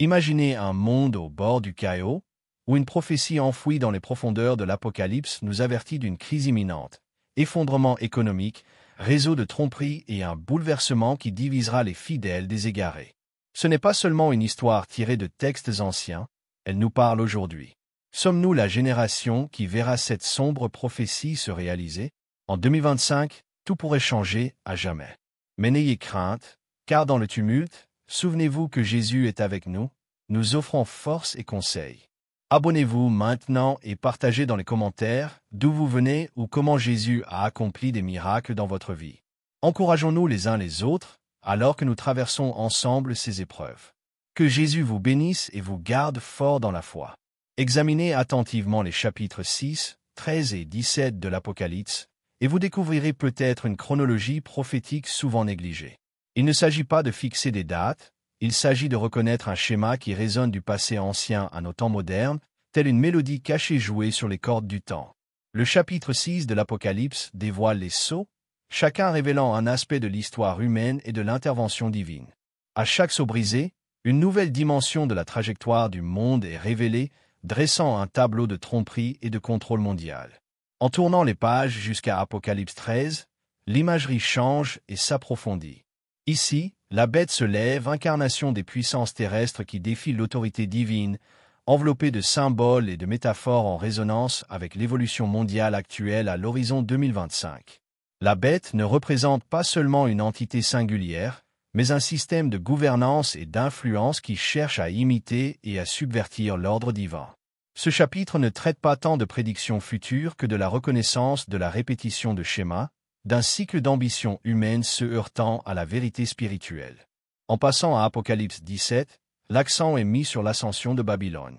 Imaginez un monde au bord du chaos, où une prophétie enfouie dans les profondeurs de l'Apocalypse nous avertit d'une crise imminente, effondrement économique, réseau de tromperies et un bouleversement qui divisera les fidèles des égarés. Ce n'est pas seulement une histoire tirée de textes anciens, elle nous parle aujourd'hui. Sommes-nous la génération qui verra cette sombre prophétie se réaliser? En 2025, tout pourrait changer à jamais. Mais n'ayez crainte, car dans le tumulte, souvenez-vous que Jésus est avec nous, nous offrons force et conseils. Abonnez-vous maintenant et partagez dans les commentaires d'où vous venez ou comment Jésus a accompli des miracles dans votre vie. Encourageons-nous les uns les autres alors que nous traversons ensemble ces épreuves. Que Jésus vous bénisse et vous garde fort dans la foi. Examinez attentivement les chapitres 6, 13 et 17 de l'Apocalypse, et vous découvrirez peut-être une chronologie prophétique souvent négligée. Il ne s'agit pas de fixer des dates, il s'agit de reconnaître un schéma qui résonne du passé ancien à nos temps modernes, telle une mélodie cachée jouée sur les cordes du temps. Le chapitre 6 de l'Apocalypse dévoile les sceaux, chacun révélant un aspect de l'histoire humaine et de l'intervention divine. À chaque sceau brisé, une nouvelle dimension de la trajectoire du monde est révélée, dressant un tableau de tromperie et de contrôle mondial. En tournant les pages jusqu'à Apocalypse 13, l'imagerie change et s'approfondit. Ici, la bête se lève, incarnation des puissances terrestres qui défient l'autorité divine, enveloppée de symboles et de métaphores en résonance avec l'évolution mondiale actuelle à l'horizon 2025. La bête ne représente pas seulement une entité singulière, mais un système de gouvernance et d'influence qui cherche à imiter et à subvertir l'ordre divin. Ce chapitre ne traite pas tant de prédictions futures que de la reconnaissance de la répétition de schémas, d'un cycle d'ambition humaine se heurtant à la vérité spirituelle. En passant à Apocalypse 17, l'accent est mis sur l'ascension de Babylone.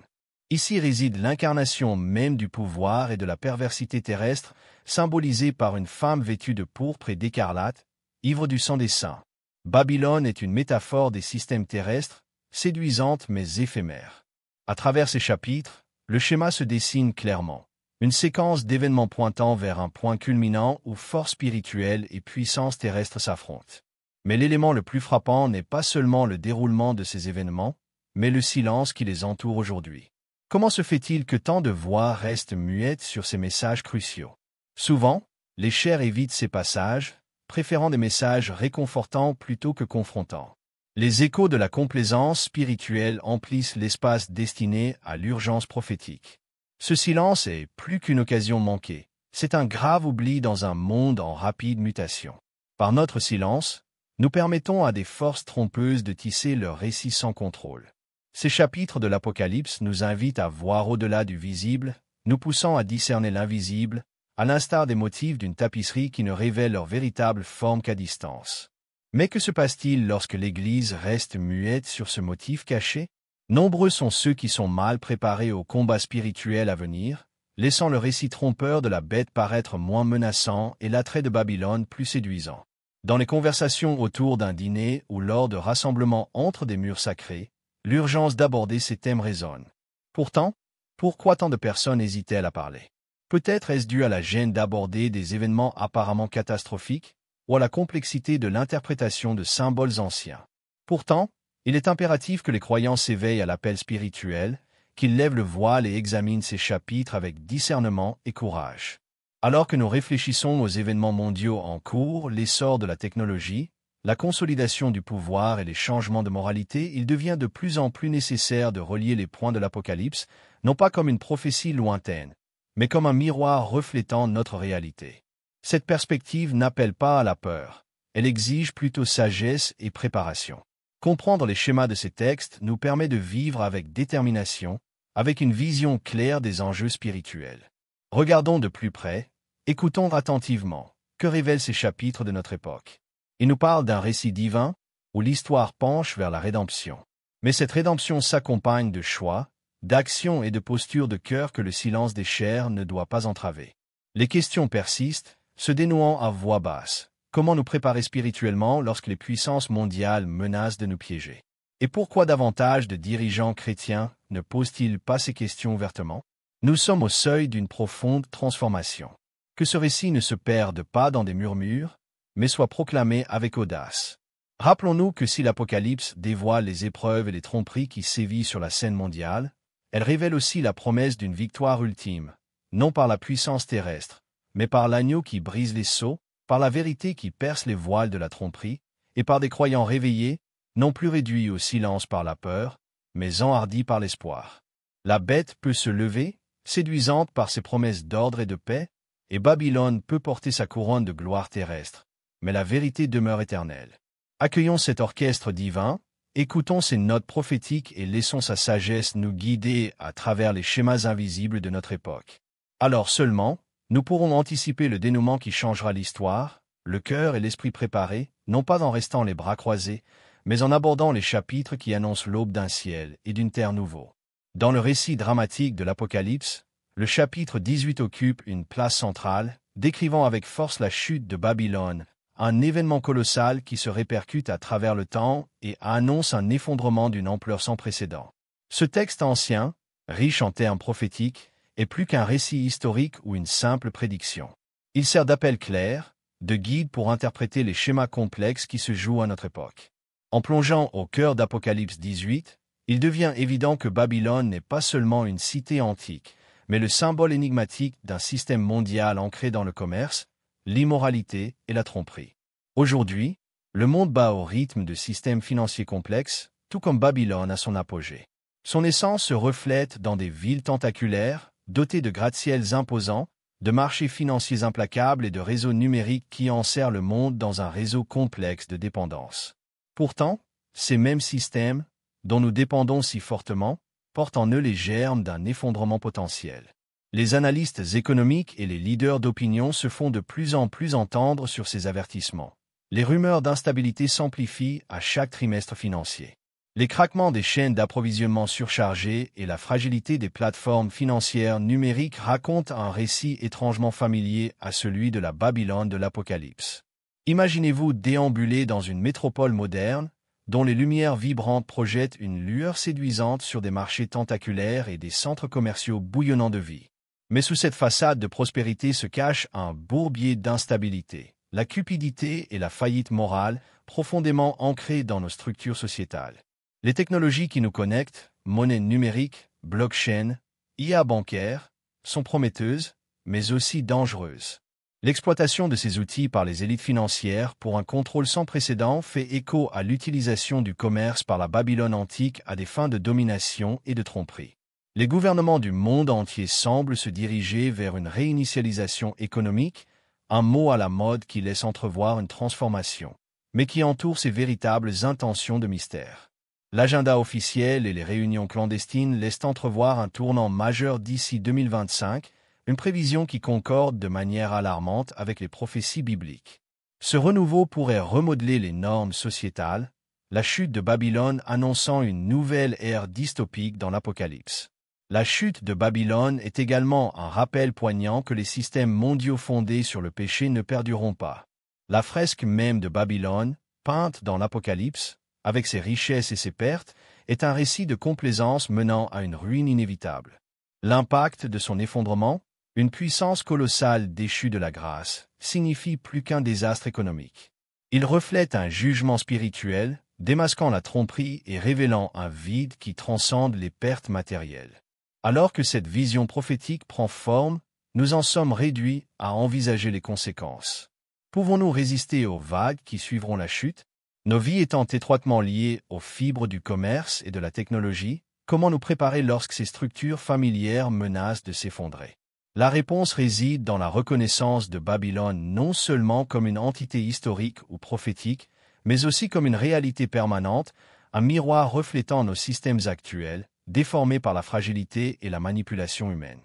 Ici réside l'incarnation même du pouvoir et de la perversité terrestre, symbolisée par une femme vêtue de pourpre et d'écarlate, ivre du sang des saints. Babylone est une métaphore des systèmes terrestres, séduisante mais éphémère. À travers ces chapitres, le schéma se dessine clairement. Une séquence d'événements pointant vers un point culminant où force spirituelle et puissance terrestre s'affrontent. Mais l'élément le plus frappant n'est pas seulement le déroulement de ces événements, mais le silence qui les entoure aujourd'hui. Comment se fait-il que tant de voix restent muettes sur ces messages cruciaux? Souvent, les chairs évitent ces passages, préférant des messages réconfortants plutôt que confrontants. Les échos de la complaisance spirituelle emplissent l'espace destiné à l'urgence prophétique. Ce silence est plus qu'une occasion manquée, c'est un grave oubli dans un monde en rapide mutation. Par notre silence, nous permettons à des forces trompeuses de tisser leur récit sans contrôle. Ces chapitres de l'Apocalypse nous invitent à voir au-delà du visible, nous poussant à discerner l'invisible, à l'instar des motifs d'une tapisserie qui ne révèle leur véritable forme qu'à distance. Mais que se passe-t-il lorsque l'Église reste muette sur ce motif caché? Nombreux sont ceux qui sont mal préparés au combat spirituel à venir, laissant le récit trompeur de la bête paraître moins menaçant et l'attrait de Babylone plus séduisant. Dans les conversations autour d'un dîner ou lors de rassemblements entre des murs sacrés, l'urgence d'aborder ces thèmes résonne. Pourtant, pourquoi tant de personnes hésitent-elles à parler? Peut-être est-ce dû à la gêne d'aborder des événements apparemment catastrophiques, ou à la complexité de l'interprétation de symboles anciens. Pourtant, il est impératif que les croyants s'éveillent à l'appel spirituel, qu'ils lèvent le voile et examinent ces chapitres avec discernement et courage. Alors que nous réfléchissons aux événements mondiaux en cours, l'essor de la technologie, la consolidation du pouvoir et les changements de moralité, il devient de plus en plus nécessaire de relier les points de l'Apocalypse, non pas comme une prophétie lointaine, mais comme un miroir reflétant notre réalité. Cette perspective n'appelle pas à la peur, elle exige plutôt sagesse et préparation. Comprendre les schémas de ces textes nous permet de vivre avec détermination, avec une vision claire des enjeux spirituels. Regardons de plus près, écoutons attentivement, que révèlent ces chapitres de notre époque. Ils nous parlent d'un récit divin, où l'histoire penche vers la rédemption. Mais cette rédemption s'accompagne de choix, d'actions et de postures de cœur que le silence des chairs ne doit pas entraver. Les questions persistent, se dénouant à voix basse. Comment nous préparer spirituellement lorsque les puissances mondiales menacent de nous piéger? Et pourquoi davantage de dirigeants chrétiens ne posent-ils pas ces questions ouvertement? Nous sommes au seuil d'une profonde transformation. Que ce récit ne se perde pas dans des murmures, mais soit proclamé avec audace. Rappelons-nous que si l'Apocalypse dévoile les épreuves et les tromperies qui sévissent sur la scène mondiale, elle révèle aussi la promesse d'une victoire ultime, non par la puissance terrestre, mais par l'agneau qui brise les sceaux, par la vérité qui perce les voiles de la tromperie, et par des croyants réveillés, non plus réduits au silence par la peur, mais enhardis par l'espoir. La bête peut se lever, séduisante par ses promesses d'ordre et de paix, et Babylone peut porter sa couronne de gloire terrestre, mais la vérité demeure éternelle. Accueillons cet orchestre divin, écoutons ses notes prophétiques et laissons sa sagesse nous guider à travers les schémas invisibles de notre époque. Alors seulement, nous pourrons anticiper le dénouement qui changera l'histoire, le cœur et l'esprit préparés, non pas en restant les bras croisés, mais en abordant les chapitres qui annoncent l'aube d'un ciel et d'une terre nouveau. Dans le récit dramatique de l'Apocalypse, le chapitre 18 occupe une place centrale, décrivant avec force la chute de Babylone, un événement colossal qui se répercute à travers le temps et annonce un effondrement d'une ampleur sans précédent. Ce texte ancien, riche en termes prophétiques, est plus qu'un récit historique ou une simple prédiction. Il sert d'appel clair, de guide pour interpréter les schémas complexes qui se jouent à notre époque. En plongeant au cœur d'Apocalypse 18, il devient évident que Babylone n'est pas seulement une cité antique, mais le symbole énigmatique d'un système mondial ancré dans le commerce, l'immoralité et la tromperie. Aujourd'hui, le monde bat au rythme de systèmes financiers complexes, tout comme Babylone à son apogée. Son essence se reflète dans des villes tentaculaires, dotées de gratte-ciels imposants, de marchés financiers implacables et de réseaux numériques qui enserrent le monde dans un réseau complexe de dépendance. Pourtant, ces mêmes systèmes, dont nous dépendons si fortement, portent en eux les germes d'un effondrement potentiel. Les analystes économiques et les leaders d'opinion se font de plus en plus entendre sur ces avertissements. Les rumeurs d'instabilité s'amplifient à chaque trimestre financier. Les craquements des chaînes d'approvisionnement surchargées et la fragilité des plateformes financières numériques racontent un récit étrangement familier à celui de la Babylone de l'Apocalypse. Imaginez-vous déambuler dans une métropole moderne, dont les lumières vibrantes projettent une lueur séduisante sur des marchés tentaculaires et des centres commerciaux bouillonnants de vie. Mais sous cette façade de prospérité se cache un bourbier d'instabilité, la cupidité et la faillite morale profondément ancrées dans nos structures sociétales. Les technologies qui nous connectent, monnaie numérique, blockchain, IA bancaire, sont prometteuses, mais aussi dangereuses. L'exploitation de ces outils par les élites financières pour un contrôle sans précédent fait écho à l'utilisation du commerce par la Babylone antique à des fins de domination et de tromperie. Les gouvernements du monde entier semblent se diriger vers une réinitialisation économique, un mot à la mode qui laisse entrevoir une transformation, mais qui entoure ses véritables intentions de mystère. L'agenda officiel et les réunions clandestines laissent entrevoir un tournant majeur d'ici 2025, une prévision qui concorde de manière alarmante avec les prophéties bibliques. Ce renouveau pourrait remodeler les normes sociétales, la chute de Babylone annonçant une nouvelle ère dystopique dans l'Apocalypse. La chute de Babylone est également un rappel poignant que les systèmes mondiaux fondés sur le péché ne perdureront pas. La fresque même de Babylone, peinte dans l'Apocalypse, avec ses richesses et ses pertes, est un récit de complaisance menant à une ruine inévitable. L'impact de son effondrement, une puissance colossale déchue de la grâce, signifie plus qu'un désastre économique. Il reflète un jugement spirituel, démasquant la tromperie et révélant un vide qui transcende les pertes matérielles. Alors que cette vision prophétique prend forme, nous en sommes réduits à envisager les conséquences. Pouvons-nous résister aux vagues qui suivront la chute? Nos vies étant étroitement liées aux fibres du commerce et de la technologie, comment nous préparer lorsque ces structures familières menacent de s'effondrer? La réponse réside dans la reconnaissance de Babylone non seulement comme une entité historique ou prophétique, mais aussi comme une réalité permanente, un miroir reflétant nos systèmes actuels, déformés par la fragilité et la manipulation humaine.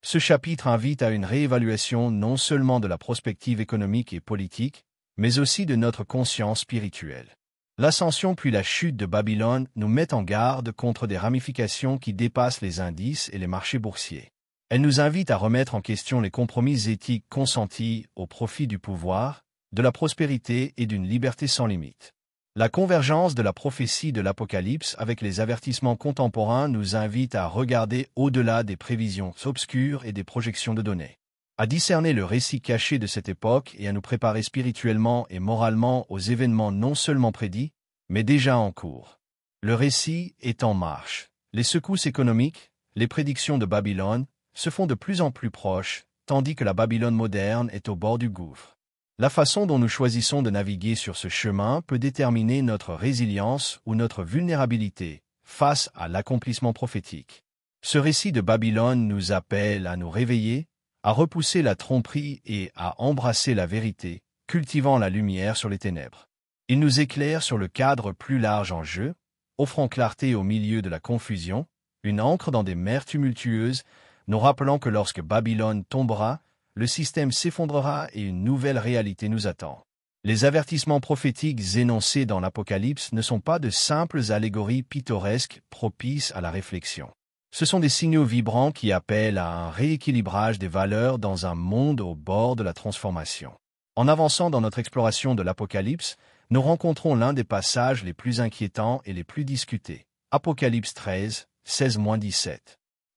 Ce chapitre invite à une réévaluation non seulement de la prospective économique et politique, mais aussi de notre conscience spirituelle. L'ascension puis la chute de Babylone nous met en garde contre des ramifications qui dépassent les indices et les marchés boursiers. Elle nous invite à remettre en question les compromis éthiques consentis au profit du pouvoir, de la prospérité et d'une liberté sans limite. La convergence de la prophétie de l'Apocalypse avec les avertissements contemporains nous invite à regarder au-delà des prévisions obscures et des projections de données. à discerner le récit caché de cette époque et à nous préparer spirituellement et moralement aux événements non seulement prédits, mais déjà en cours. Le récit est en marche. Les secousses économiques, les prédictions de Babylone, se font de plus en plus proches, tandis que la Babylone moderne est au bord du gouffre. La façon dont nous choisissons de naviguer sur ce chemin peut déterminer notre résilience ou notre vulnérabilité face à l'accomplissement prophétique. Ce récit de Babylone nous appelle à nous réveiller, à repousser la tromperie et à embrasser la vérité, cultivant la lumière sur les ténèbres. Il nous éclaire sur le cadre plus large en jeu, offrant clarté au milieu de la confusion, une ancre dans des mers tumultueuses, nous rappelant que lorsque Babylone tombera, le système s'effondrera et une nouvelle réalité nous attend. Les avertissements prophétiques énoncés dans l'Apocalypse ne sont pas de simples allégories pittoresques propices à la réflexion. Ce sont des signaux vibrants qui appellent à un rééquilibrage des valeurs dans un monde au bord de la transformation. En avançant dans notre exploration de l'Apocalypse, nous rencontrons l'un des passages les plus inquiétants et les plus discutés. Apocalypse 13, 16-17.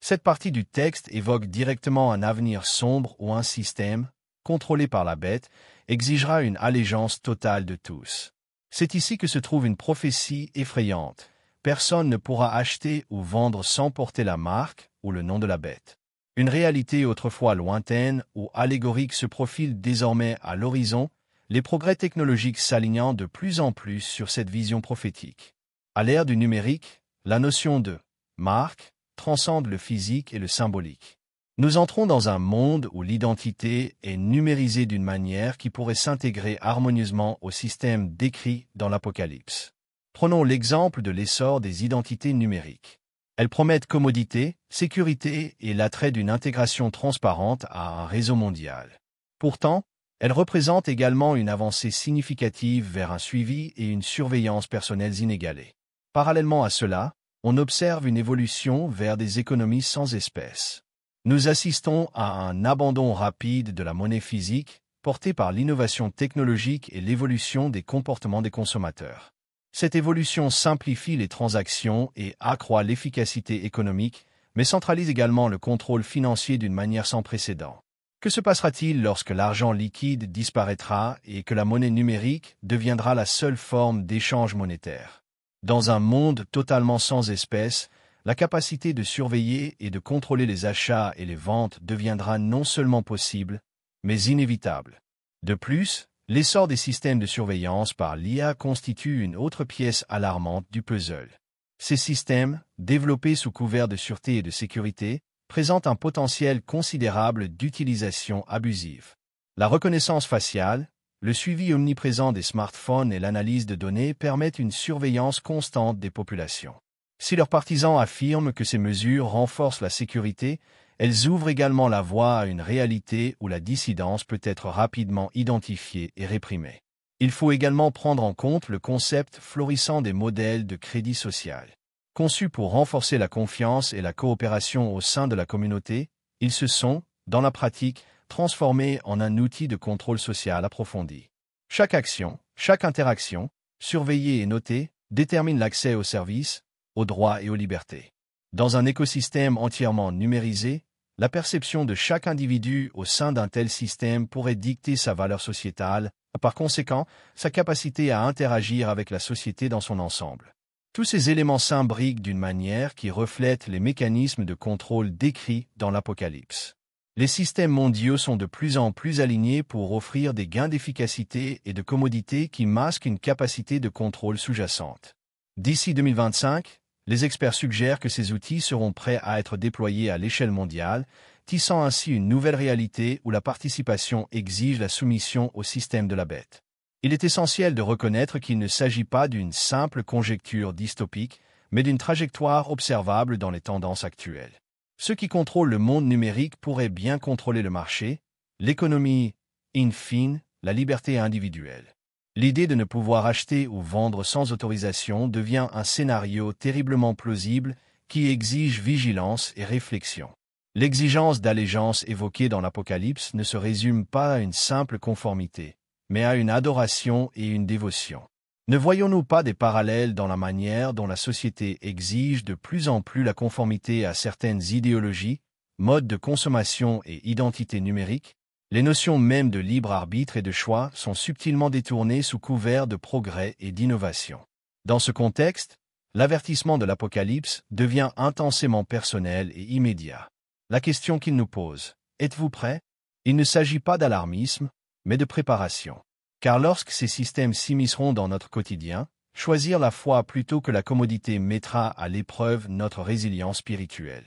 Cette partie du texte évoque directement un avenir sombre où un système, contrôlé par la bête, exigera une allégeance totale de tous. C'est ici que se trouve une prophétie effrayante. Personne ne pourra acheter ou vendre sans porter la marque ou le nom de la bête. Une réalité autrefois lointaine ou allégorique se profile désormais à l'horizon, les progrès technologiques s'alignant de plus en plus sur cette vision prophétique. À l'ère du numérique, la notion de marque transcende le physique et le symbolique. Nous entrons dans un monde où l'identité est numérisée d'une manière qui pourrait s'intégrer harmonieusement au système décrit dans l'Apocalypse. Prenons l'exemple de l'essor des identités numériques. Elles promettent commodité, sécurité et l'attrait d'une intégration transparente à un réseau mondial. Pourtant, elles représentent également une avancée significative vers un suivi et une surveillance personnelles inégalées. Parallèlement à cela, on observe une évolution vers des économies sans espèces. Nous assistons à un abandon rapide de la monnaie physique, porté par l'innovation technologique et l'évolution des comportements des consommateurs. Cette évolution simplifie les transactions et accroît l'efficacité économique, mais centralise également le contrôle financier d'une manière sans précédent. Que se passera-t-il lorsque l'argent liquide disparaîtra et que la monnaie numérique deviendra la seule forme d'échange monétaire? Dans un monde totalement sans espèces, la capacité de surveiller et de contrôler les achats et les ventes deviendra non seulement possible, mais inévitable. De plus, l'essor des systèmes de surveillance par l'IA constitue une autre pièce alarmante du puzzle. Ces systèmes, développés sous couvert de sûreté et de sécurité, présentent un potentiel considérable d'utilisation abusive. La reconnaissance faciale, le suivi omniprésent des smartphones et l'analyse de données permettent une surveillance constante des populations. Si leurs partisans affirment que ces mesures renforcent la sécurité, elles ouvrent également la voie à une réalité où la dissidence peut être rapidement identifiée et réprimée. Il faut également prendre en compte le concept florissant des modèles de crédit social. Conçus pour renforcer la confiance et la coopération au sein de la communauté, ils se sont, dans la pratique, transformés en un outil de contrôle social approfondi. Chaque action, chaque interaction, surveillée et notée, détermine l'accès aux services, aux droits et aux libertés. Dans un écosystème entièrement numérisé, la perception de chaque individu au sein d'un tel système pourrait dicter sa valeur sociétale, par conséquent, sa capacité à interagir avec la société dans son ensemble. Tous ces éléments s'imbriquent d'une manière qui reflète les mécanismes de contrôle décrits dans l'Apocalypse. Les systèmes mondiaux sont de plus en plus alignés pour offrir des gains d'efficacité et de commodité qui masquent une capacité de contrôle sous-jacente. D'ici 2025, les experts suggèrent que ces outils seront prêts à être déployés à l'échelle mondiale, tissant ainsi une nouvelle réalité où la participation exige la soumission au système de la bête. Il est essentiel de reconnaître qu'il ne s'agit pas d'une simple conjecture dystopique, mais d'une trajectoire observable dans les tendances actuelles. Ceux qui contrôlent le monde numérique pourraient bien contrôler le marché, l'économie, in fine, la liberté individuelle. L'idée de ne pouvoir acheter ou vendre sans autorisation devient un scénario terriblement plausible qui exige vigilance et réflexion. L'exigence d'allégeance évoquée dans l'Apocalypse ne se résume pas à une simple conformité, mais à une adoration et une dévotion. Ne voyons-nous pas des parallèles dans la manière dont la société exige de plus en plus la conformité à certaines idéologies, mode de consommation et identité numérique, les notions mêmes de libre arbitre et de choix sont subtilement détournées sous couvert de progrès et d'innovation. Dans ce contexte, l'avertissement de l'Apocalypse devient intensément personnel et immédiat. La question qu'il nous pose, êtes-vous prêts? Il ne s'agit pas d'alarmisme, mais de préparation. Car lorsque ces systèmes s'immisceront dans notre quotidien, choisir la foi plutôt que la commodité mettra à l'épreuve notre résilience spirituelle.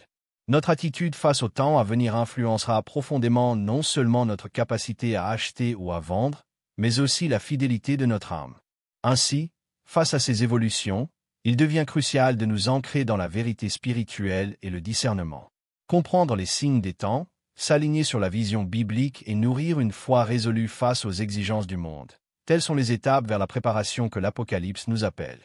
Notre attitude face au temps à venir influencera profondément non seulement notre capacité à acheter ou à vendre, mais aussi la fidélité de notre âme. Ainsi, face à ces évolutions, il devient crucial de nous ancrer dans la vérité spirituelle et le discernement. Comprendre les signes des temps, s'aligner sur la vision biblique et nourrir une foi résolue face aux exigences du monde. Telles sont les étapes vers la préparation que l'Apocalypse nous appelle.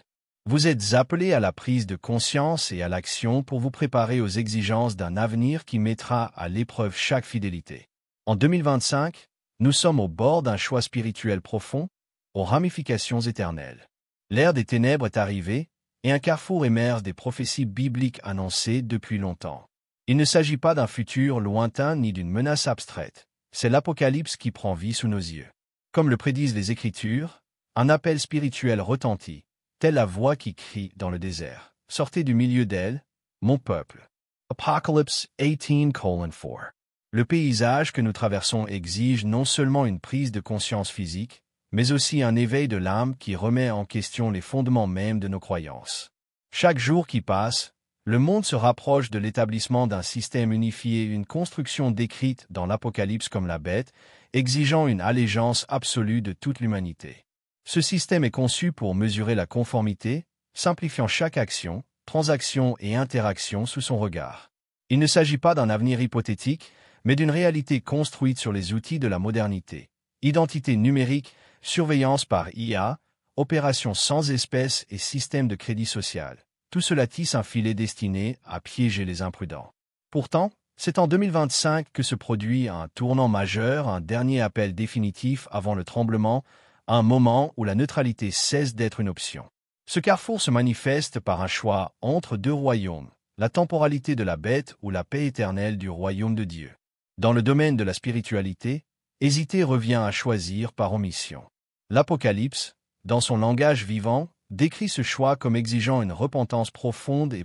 Vous êtes appelés à la prise de conscience et à l'action pour vous préparer aux exigences d'un avenir qui mettra à l'épreuve chaque fidélité. En 2025, nous sommes au bord d'un choix spirituel profond, aux ramifications éternelles. L'ère des ténèbres est arrivée, et un carrefour émerge des prophéties bibliques annoncées depuis longtemps. Il ne s'agit pas d'un futur lointain ni d'une menace abstraite, c'est l'Apocalypse qui prend vie sous nos yeux. Comme le prédisent les Écritures, un appel spirituel retentit, telle la voix qui crie dans le désert. Sortez du milieu d'elle, mon peuple. Apocalypse 18:4. Le paysage que nous traversons exige non seulement une prise de conscience physique, mais aussi un éveil de l'âme qui remet en question les fondements mêmes de nos croyances. Chaque jour qui passe, le monde se rapproche de l'établissement d'un système unifié, une construction décrite dans l'Apocalypse comme la bête, exigeant une allégeance absolue de toute l'humanité. Ce système est conçu pour mesurer la conformité, simplifiant chaque action, transaction et interaction sous son regard. Il ne s'agit pas d'un avenir hypothétique, mais d'une réalité construite sur les outils de la modernité. Identité numérique, surveillance par IA, opérations sans espèces et système de crédit social. Tout cela tisse un filet destiné à piéger les imprudents. Pourtant, c'est en 2025 que se produit un tournant majeur, un dernier appel définitif avant le tremblement, un moment où la neutralité cesse d'être une option. Ce carrefour se manifeste par un choix entre deux royaumes, la temporalité de la bête ou la paix éternelle du royaume de Dieu. Dans le domaine de la spiritualité, hésiter revient à choisir par omission. L'Apocalypse, dans son langage vivant, décrit ce choix comme exigeant une repentance profonde,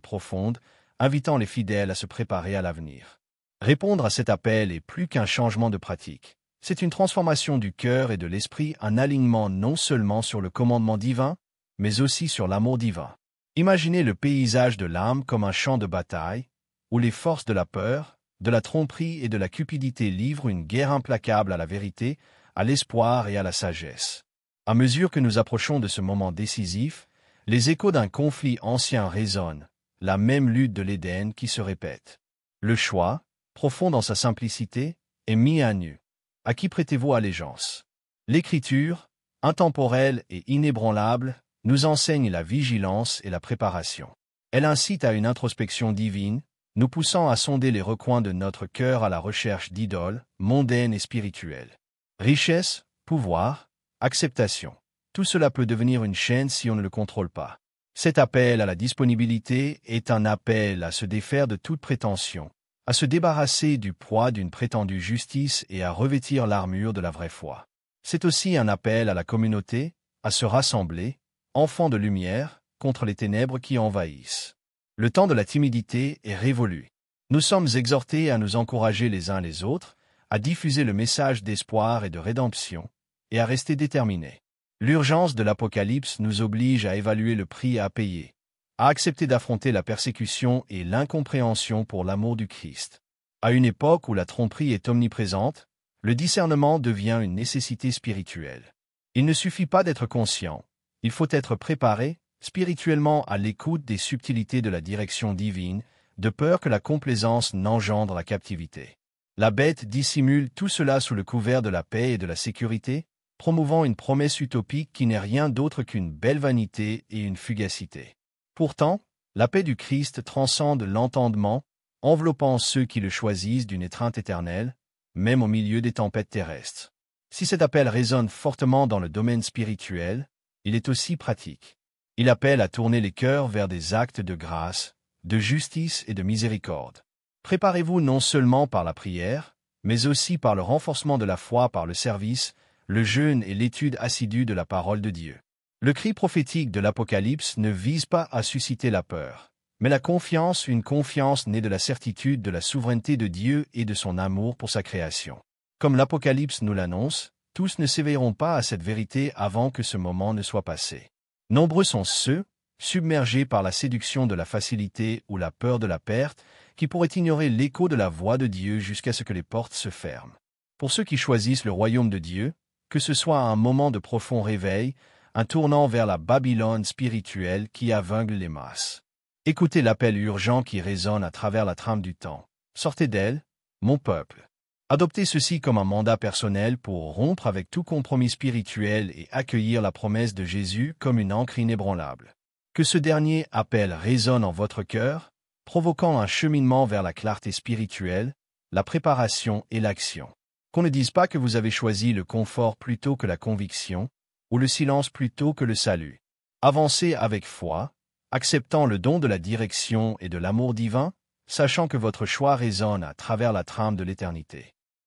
invitant les fidèles à se préparer à l'avenir. Répondre à cet appel est plus qu'un changement de pratique. C'est une transformation du cœur et de l'esprit, un alignement non seulement sur le commandement divin, mais aussi sur l'amour divin. Imaginez le paysage de l'âme comme un champ de bataille, où les forces de la peur, de la tromperie et de la cupidité livrent une guerre implacable à la vérité, à l'espoir et à la sagesse. À mesure que nous approchons de ce moment décisif, les échos d'un conflit ancien résonnent, la même lutte de l'Éden qui se répète. Le choix, profond dans sa simplicité, est mis à nu. À qui prêtez-vous allégeance? L'Écriture, intemporelle et inébranlable, nous enseigne la vigilance et la préparation. Elle incite à une introspection divine, nous poussant à sonder les recoins de notre cœur à la recherche d'idoles, mondaines et spirituelles. Richesse, pouvoir, acceptation. Tout cela peut devenir une chaîne si on ne le contrôle pas. Cet appel à la disponibilité est un appel à se défaire de toute prétention, à se débarrasser du poids d'une prétendue justice et à revêtir l'armure de la vraie foi. C'est aussi un appel à la communauté, à se rassembler, enfants de lumière, contre les ténèbres qui envahissent. Le temps de la timidité est révolu. Nous sommes exhortés à nous encourager les uns les autres, à diffuser le message d'espoir et de rédemption, et à rester déterminés. L'urgence de l'Apocalypse nous oblige à évaluer le prix à payer, à accepter d'affronter la persécution et l'incompréhension pour l'amour du Christ. À une époque où la tromperie est omniprésente, le discernement devient une nécessité spirituelle. Il ne suffit pas d'être conscient, il faut être préparé, spirituellement à l'écoute des subtilités de la direction divine, de peur que la complaisance n'engendre la captivité. La bête dissimule tout cela sous le couvert de la paix et de la sécurité, promouvant une promesse utopique qui n'est rien d'autre qu'une belle vanité et une fugacité. Pourtant, la paix du Christ transcende l'entendement, enveloppant ceux qui le choisissent d'une étreinte éternelle, même au milieu des tempêtes terrestres. Si cet appel résonne fortement dans le domaine spirituel, il est aussi pratique. Il appelle à tourner les cœurs vers des actes de grâce, de justice et de miséricorde. Préparez-vous non seulement par la prière, mais aussi par le renforcement de la foi par le service, le jeûne et l'étude assidue de la parole de Dieu. Le cri prophétique de l'Apocalypse ne vise pas à susciter la peur, mais la confiance, une confiance née de la certitude de la souveraineté de Dieu et de son amour pour sa création. Comme l'Apocalypse nous l'annonce, tous ne s'éveilleront pas à cette vérité avant que ce moment ne soit passé. Nombreux sont ceux, submergés par la séduction de la facilité ou la peur de la perte, qui pourraient ignorer l'écho de la voix de Dieu jusqu'à ce que les portes se ferment. Pour ceux qui choisissent le royaume de Dieu, que ce soit un moment de profond réveil, un tournant vers la Babylone spirituelle qui aveugle les masses. Écoutez l'appel urgent qui résonne à travers la trame du temps. Sortez d'elle, mon peuple. Adoptez ceci comme un mandat personnel pour rompre avec tout compromis spirituel et accueillir la promesse de Jésus comme une ancre inébranlable. Que ce dernier appel résonne en votre cœur, provoquant un cheminement vers la clarté spirituelle, la préparation et l'action. Qu'on ne dise pas que vous avez choisi le confort plutôt que la conviction, ou le silence plutôt que le salut. Avancez avec foi, acceptant le don de la direction et de l'amour divin, sachant que votre choix résonne à travers la trame de l'éternité.